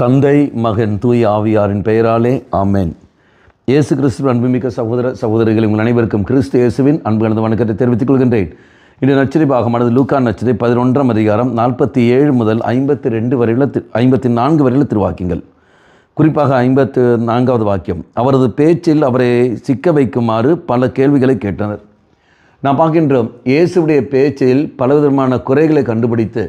தந்தை, மகன், தூய ஆவியாரின் பெயராலே ஆமென். இயேசு கிறிஸ்துவின் அன்புமிக்க சகோதர சகோதரிகள், உங்கள் அனைவருக்கும் கிறிஸ்து இயேசுவின் அன்பு கலந்த வணக்கத்தை தெரிவித்துக் கொள்கின்றேன். இன்று நற்செய்தி பாகமானது லூக்கா நற்செய்தி 11ஆம் அதிகாரம் 47 முதல் 52 வரையுள்ள 54 வரையுள்ள திருவாக்கியங்கள். குறிப்பாக 54வது வாக்கியம், அவரது பேச்சில் அவரை சிக்க வைக்குமாறு பல கேள்விகளை கேட்டனர். நாம் பார்க்கின்றோம், இயேசுடைய பேச்சில் பலவிதமான குறைகளை கண்டுபிடித்து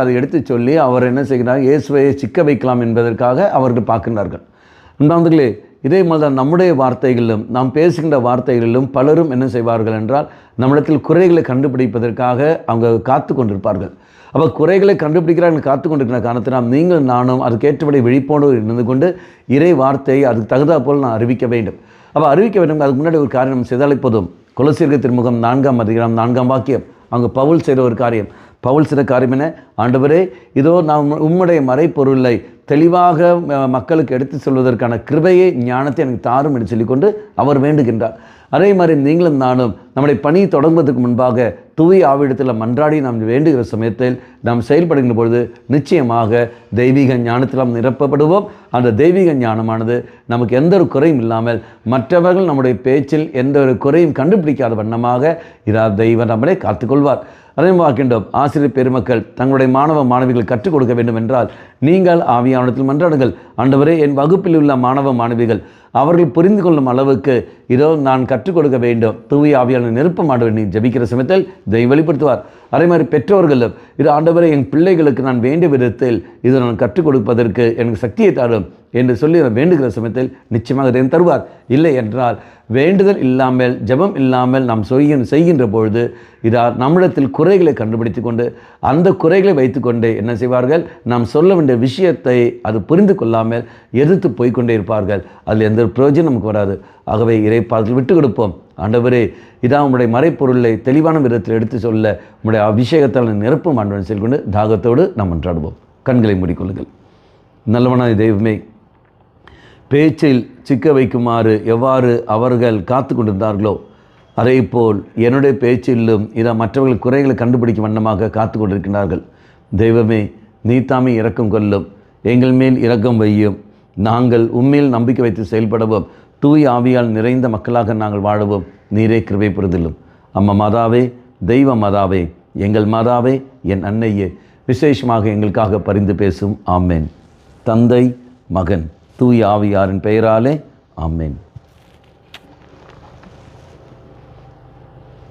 அதை எடுத்து சொல்லி அவர் என்ன செய்கிறார், இயேசுவை சிக்க வைக்கலாம் என்பதற்காக அவர்கள் பார்க்கின்றார்கள். அன்பார்ந்தவர்களே, இதே மாதிரி தான் நம்முடைய வார்த்தைகளிலும் நாம் பேசுகின்ற வார்த்தைகளிலும் பலரும் என்ன செய்வார்கள் என்றால், நம்மிடத்தில் குறைகளை கண்டுபிடிப்பதற்காக அவங்க காத்து கொண்டிருப்பார்கள். அப்போ குறைகளை கண்டுபிடிக்கிறார்கள், காத்து கொண்டிருக்கிற காரணத்தினால் நீங்கள் நானும் அதுக்கேற்றபடி விழிப்போடு இருந்து கொண்டு இறை வார்த்தையை அதுக்கு தகுந்தா போல் நான் அறிவிக்க வேண்டும். அப்போ அறிவிக்க வேண்டும். அதுக்கு முன்னாடி ஒரு காரியம் செய்தாலே போதும். கொலோசியர் திருமுகம் 4ஆம் அதிகாரம் 4ஆம் வாக்கியம், அங்கே பவுல் செய்த ஒரு காரியம். பவுல் செய்த காரியம் என்ன? ஆண்டவரே, இதோ நாம் உம்முடைய மறைப்பொருளை தெளிவாக மக்களுக்கு எடுத்து சொல்வதற்கான கிருபையை, ஞானத்தை எனக்கு தாரும் என்று சொல்லிக்கொண்டு அவர் வேண்டுகின்றார். அதே மாதிரி நீங்களும் நானும் நம்முடைய பணி தொடங்குவதற்கு முன்பாக தூய ஆவிடத்தில் மன்றாடி நாம் வேண்டுகிற சமயத்தில் நாம் செயல்படுகின்ற பொழுது நிச்சயமாக தெய்வீக ஞானத்தில் நாம் நிரப்பப்படுவோம். அந்த தெய்வீக ஞானமானது நமக்கு எந்த ஒரு குறையும் இல்லாமல், மற்றவர்கள் நம்முடைய பேச்சில் எந்த ஒரு குறையும் கண்டுபிடிக்காத வண்ணமாக தெய்வம் நம்மளை காத்துக்கொள்வார். அதே பார்க்கின்றோம், ஆசிரியர் பெருமக்கள் தங்களுடைய மாணவ மாணவிகள் கற்றுக் கொடுக்க வேண்டும் என்றால் நீங்கள் ஆவியானத்தில் மன்றாடுங்கள். ஆண்டவரே, என் வகுப்பில் உள்ள மாணவ மாணவிகள் அவர்கள் புரிந்து கொள்ளும் அளவுக்கு இதோ நான் கற்றுக் கொடுக்க வேண்டும், தூய ஆவியான நிரப்ப நீ ஜபிக்கிற சமயத்தில் தெய்வம் வெளிப்படுத்துவார். அதே மாதிரி பெற்றோர்களும், இது ஆண்டவரே, என் பிள்ளைகளுக்கு நான் வேண்டிய விதத்தில் இதை நான் கற்றுக் கொடுப்பதற்கு எனக்கு சக்தியை தரும் என்று சொல்லி வேண்டுகிற சமயத்தில் நிச்சயமாக இதை தருவார். இல்லை என்றால் வேண்டுதல் இல்லாமல், ஜபம் இல்லாமல் நாம் செய்கின்ற பொழுது நம்மிடத்தில் குறைகளை கண்டுபிடித்து கொண்டு அந்த குறைகளை வைத்துக்கொண்டே என்ன செய்வார்கள், நாம் சொல்ல வேண்டிய விஷயத்தை அது புரிந்து கொள்ளாமல் எதிர்த்து போய்கொண்டே இருப்பார்கள். அதில் எந்த பிரயோஜனம் நமக்கு வராது. ஆகவே இறைப்பாதத்தில் விட்டு கொடுப்போம். ஆண்டவரே, உம்முடைய மறைப்பொருளை தெளிவான விதத்தில் எடுத்து சொல்ல உம்முடைய அபிஷேகத்தால் நிரப்பும் ஆண்டவன் செல்கொண்டு தாகத்தோடு நாம் மன்றாடுவோம். கண்களை மூடிக்கொள்ளுங்கள். நல்லவனாய் தெய்வமே, பேச்சில் சிக்க வைக்குமாறு எவ்வாறு அவர்கள் காத்து கொண்டிருந்தார்களோ அதே போல் என்னுடைய பேச்சிலும் மற்றவர்கள் குறைகளை கண்டுபிடிக்கும் வண்ணமாக காத்து கொண்டிருக்கிறார்கள். தெய்வமே, நீ தாமே இரக்கம் கொள்ளும், எங்கள் மேல் இரக்கம் வையும். நாங்கள் உண்மையில் நம்பிக்கை வைத்து செயல்படவும், தூய ஆவியால் நிறைந்த மக்களாக நாங்கள் வாழவும் நீரே கிருபை புரிதில்லும். அம்மா மாதாவே, தெய்வ மாதாவே, எங்கள் மாதாவே, என் அன்னையே, விசேஷமாக எங்களுக்காக பரிந்து பேசும். ஆமேன். தந்தை, மகன், தூய ஆவியாரின் பெயராலே ஆமேன்.